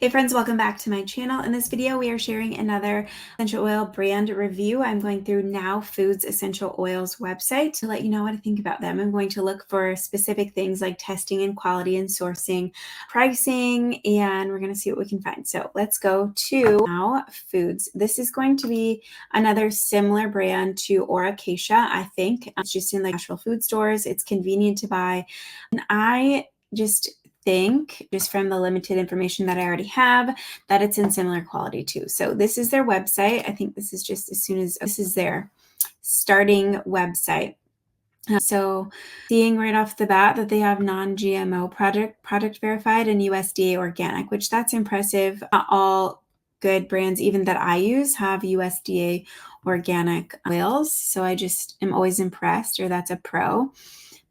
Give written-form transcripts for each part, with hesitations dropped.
Hey friends, welcome back to my channel. In this video, we are sharing another essential oil brand review. I'm going through Now Foods Essential Oils website to let you know what to think about them. I'm going to look for specific things like testing and quality and sourcing, pricing, and we're going to see what we can find. So let's go to Now Foods. This is going to be another similar brand to Acacia, I think. It's just in like natural food stores. It's convenient to buy. And I just think, just from the limited information that I already have, that it's in similar quality too. So this is their website. I think this is just this is their starting website. So seeing right off the bat that they have non-GMO product verified and USDA organic, which that's impressive. All good brands, even that I use, have USDA organic oils. So I just am always impressed, or that's a pro.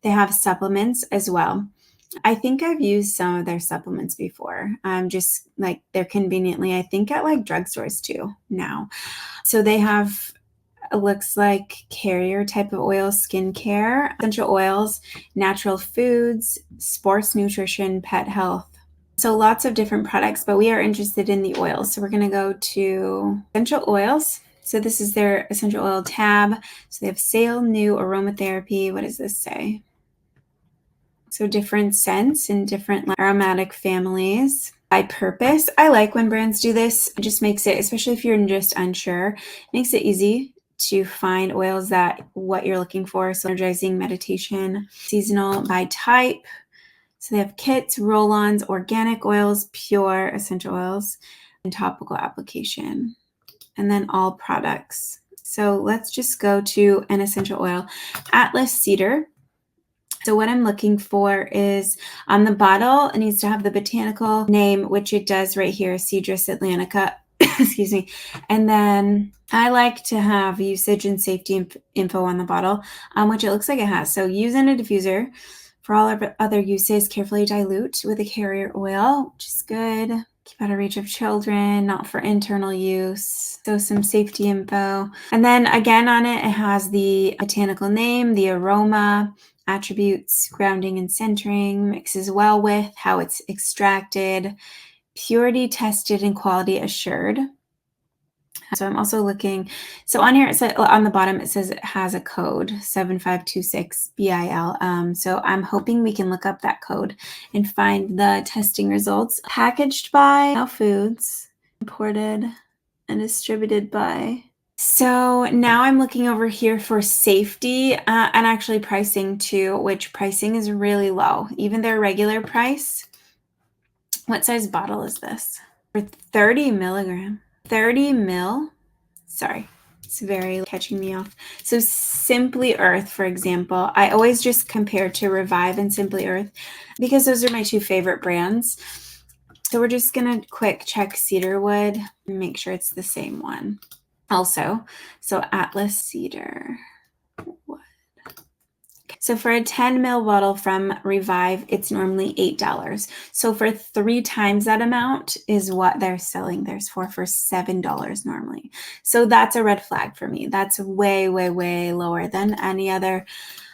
They have supplements as well. I think I've used some of their supplements before. Just like they're conveniently, I think, at like drugstores too now. So they have, it looks like carrier type of oil, skincare, essential oils, natural foods, sports nutrition, pet health. So lots of different products, but we are interested in the oils. So we're going to go to essential oils. So this is their essential oil tab. So they have sale, new, aromatherapy. What does this say? So different scents and different aromatic families by purpose. I like when brands do this. It just makes it, especially if you're just unsure, it makes it easy to find oils that what you're looking for. So energizing, meditation, seasonal by type. So they have kits, roll-ons, organic oils, pure essential oils, and topical application. And then all products. So let's just go to an essential oil, Atlas Cedar. So what I'm looking for is on the bottle, it needs to have the botanical name, which it does right here, Cedrus atlantica, excuse me. And then I like to have usage and safety info on the bottle, which it looks like it has. So use in a diffuser. For all other uses, carefully dilute with a carrier oil, which is good. Keep out of reach of children, not for internal use. So some safety info. And then again on it, it has the botanical name, the aroma, attributes, grounding and centering, mixes well with, how it's extracted, purity tested and quality assured. So I'm also looking, so on here, it says, on the bottom, it says it has a code 7526 BIL. So I'm hoping we can look up that code and find the testing results. Packaged by Now Foods, imported and distributed by. So now I'm looking over here for safety and actually pricing too, which pricing is really low. Even their regular price. What size bottle is this? For 30 milligram. 30 mil. Sorry, it's very catching me off. So Simply Earth, for example, I always just compare to Revive and Simply Earth because those are my two favorite brands. So we're just going to quick check cedarwood and make sure it's the same one. Also, so Atlas Cedar wood. So for a 10 ml bottle from Revive, it's normally $8. So for 3 times that amount is what they're selling theirs for $7 normally. So that's a red flag for me. That's way, way, way lower than any other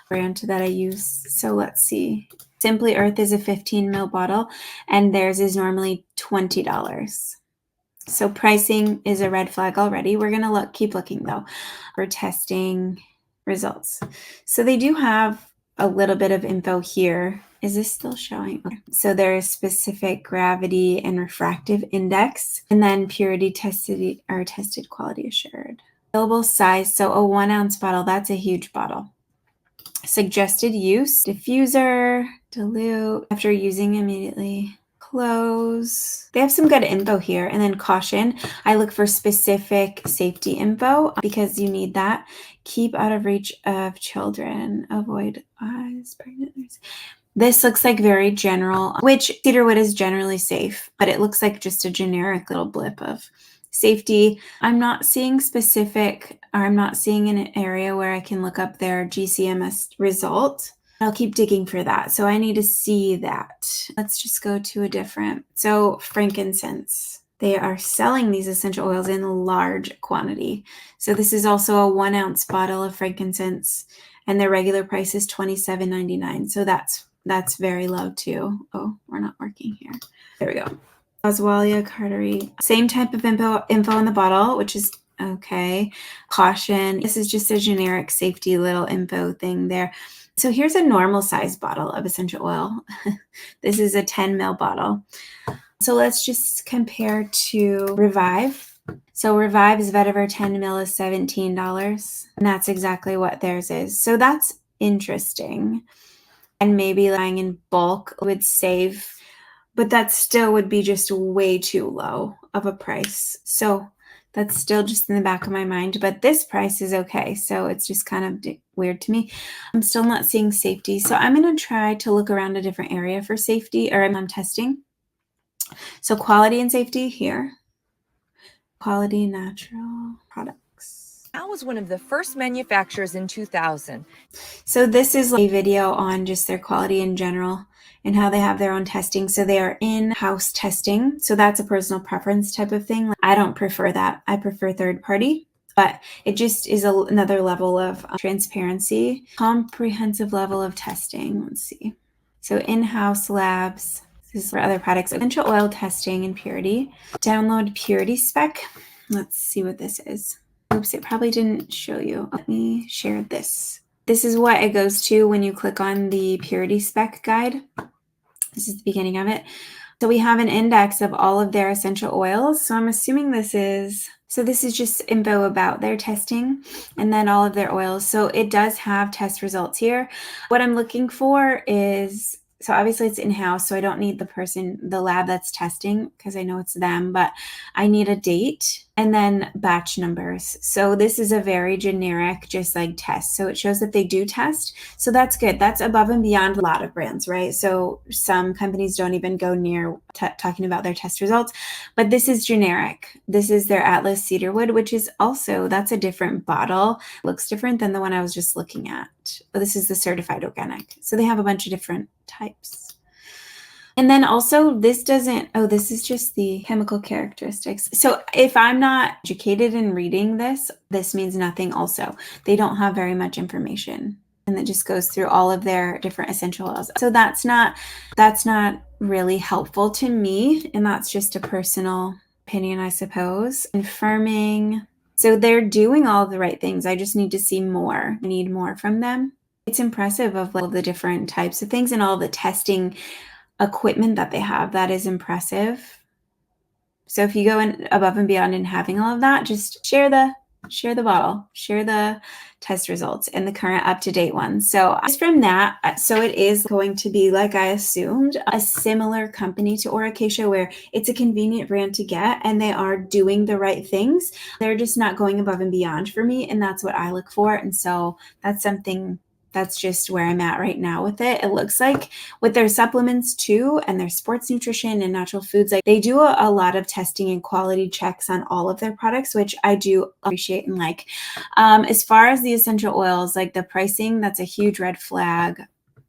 brand that I use. So let's see. Simply Earth is a 15 ml bottle and theirs is normally $20. So pricing is a red flag already. We're going to keep looking though for testing results. So they do have a little bit of info here. Is this still showing? Okay. So there's specific gravity and refractive index, and then purity tested or tested quality assured. Available size. So a 1 ounce bottle, that's a huge bottle. Suggested use, diffuser, dilute, after using immediately. Close. They have some good info here. And then caution, I look for specific safety info because you need that. Keep out of reach of children. Avoid eyes, pregnant. This looks like very general, which cedarwood is generally safe, but it looks like just a generic little blip of safety. I'm not seeing specific, or I'm not seeing an area where I can look up their GCMS result. I'll keep digging for that. So I need to see that. Let's just go to a different. So frankincense. They are selling these essential oils in large quantity. So this is also a 1 ounce bottle of frankincense and their regular price is $27.99. So that's very low too. Oh, we're not working here. There we go. Boswellia carteri. Same type of info in the bottle, which is okay. Caution. This is just a generic safety little info thing there. So here's a normal size bottle of essential oil. This is a 10 ml bottle. So let's just compare to Revive. So Revive's vetiver 10 ml is $17. And that's exactly what theirs is. So that's interesting. And maybe buying in bulk would save, but that still would be just way too low of a price. So that's still just in the back of my mind, but this price is okay. So it's just kind of weird to me. I'm still not seeing safety. So I'm going to try to look around a different area for safety, or I'm on testing. So quality and safety here. Quality natural products. That was one of the first manufacturers in 2000. So this is a video on just their quality in general and how they have their own testing. So they are in-house testing. So that's a personal preference type of thing. I don't prefer that. I prefer third party, but it just is another level of transparency, comprehensive level of testing. Let's see. So in-house labs. This is for other products. Essential oil testing and purity. Download purity spec. Let's see what this is. Oops, it probably didn't show you. Let me share this. This is what it goes to when you click on the purity spec guide. This is the beginning of it. So we have an index of all of their essential oils. So I'm assuming this is just info about their testing and then all of their oils. So it does have test results here. What I'm looking for is, so obviously it's in-house, so I don't need the lab that's testing because I know it's them, but I need a date and then batch numbers. So this is a very generic, just like test. So it shows that they do test. So that's good. That's above and beyond a lot of brands, right? So some companies don't even go near talking about their test results, but this is generic. This is their Atlas Cedarwood, which is also, that's a different bottle. It looks different than the one I was just looking at. But this is the certified organic. So they have a bunch of different types. And then also this is just the chemical characteristics. So if I'm not educated in reading this means nothing also. They don't have very much information. And it just goes through all of their different essential oils. So that's not really helpful to me. And that's just a personal opinion, I suppose. Confirming. So they're doing all the right things. I just need to see more. I need more from them. It's impressive of all the different types of things and all the testing equipment that they have. That is impressive. So if you go in above and beyond in having all of that, just share the bottle, share the test results and the current up-to-date ones. So just from that, so it is going to be, like I assumed, a similar company to Oracacia where it's a convenient brand to get and they are doing the right things. They're just not going above and beyond for me, and that's what I look for. And so that's just where I'm at right now with it. It looks like with their supplements too, and their sports nutrition and natural foods, like they do a lot of testing and quality checks on all of their products, which I do appreciate and like. As far as the essential oils, like the pricing, that's a huge red flag. I'm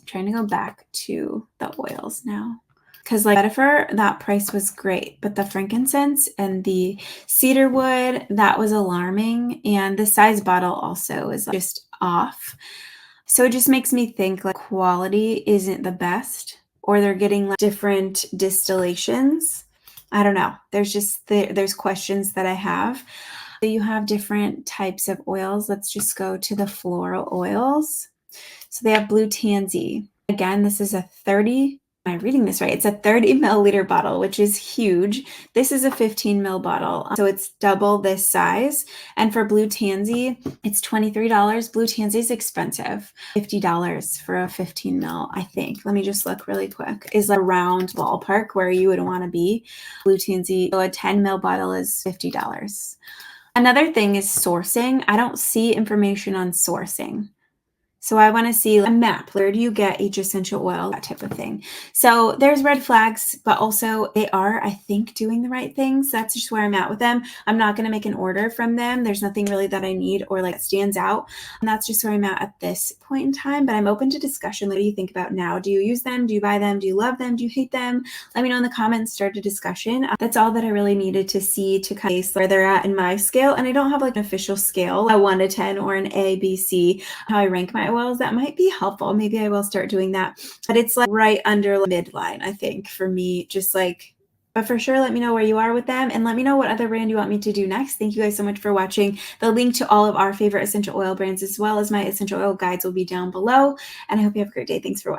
trying to go back to the oils now. Because like vetiver, that price was great, but the frankincense and the cedarwood, that was alarming. And the size bottle also is just off. So it just makes me think like quality isn't the best, or they're getting like different distillations. I don't know. There's just there's questions that I have. So you have different types of oils. Let's just go to the floral oils. So they have blue tansy. Again, this is a 30. Am I reading this right? It's a 30 milliliter bottle, which is huge. This is a 15 ml bottle. So it's double this size. And for blue tansy, it's $23. Blue tansy is expensive. $50 for a 15 ml, I think. Let me just look really quick. Is around ballpark where you would want to be. Blue tansy, so a 10 ml bottle is $50. Another thing is sourcing. I don't see information on sourcing. So I want to see a map. Where do you get each essential oil? That type of thing. So there's red flags, but also they are, I think, doing the right things. That's just where I'm at with them. I'm not going to make an order from them. There's nothing really that I need or like stands out. And that's just where I'm at this point in time. But I'm open to discussion. What do you think about now? Do you use them? Do you buy them? Do you love them? Do you hate them? Let me know in the comments. Start a discussion. That's all that I really needed to see to kind of where they're at in my scale. And I don't have like an official scale, a 1 to 10 or an A, B, C, how I rank my oils. That might be helpful. Maybe I will start doing that, but it's like right under midline, I think, for me, just like But for sure, let me know where you are with them and let me know what other brand you want me to do next. Thank you guys so much for watching. The link to all of our favorite essential oil brands as well as my essential oil guides will be down below. And I hope you have a great day. Thanks for watching.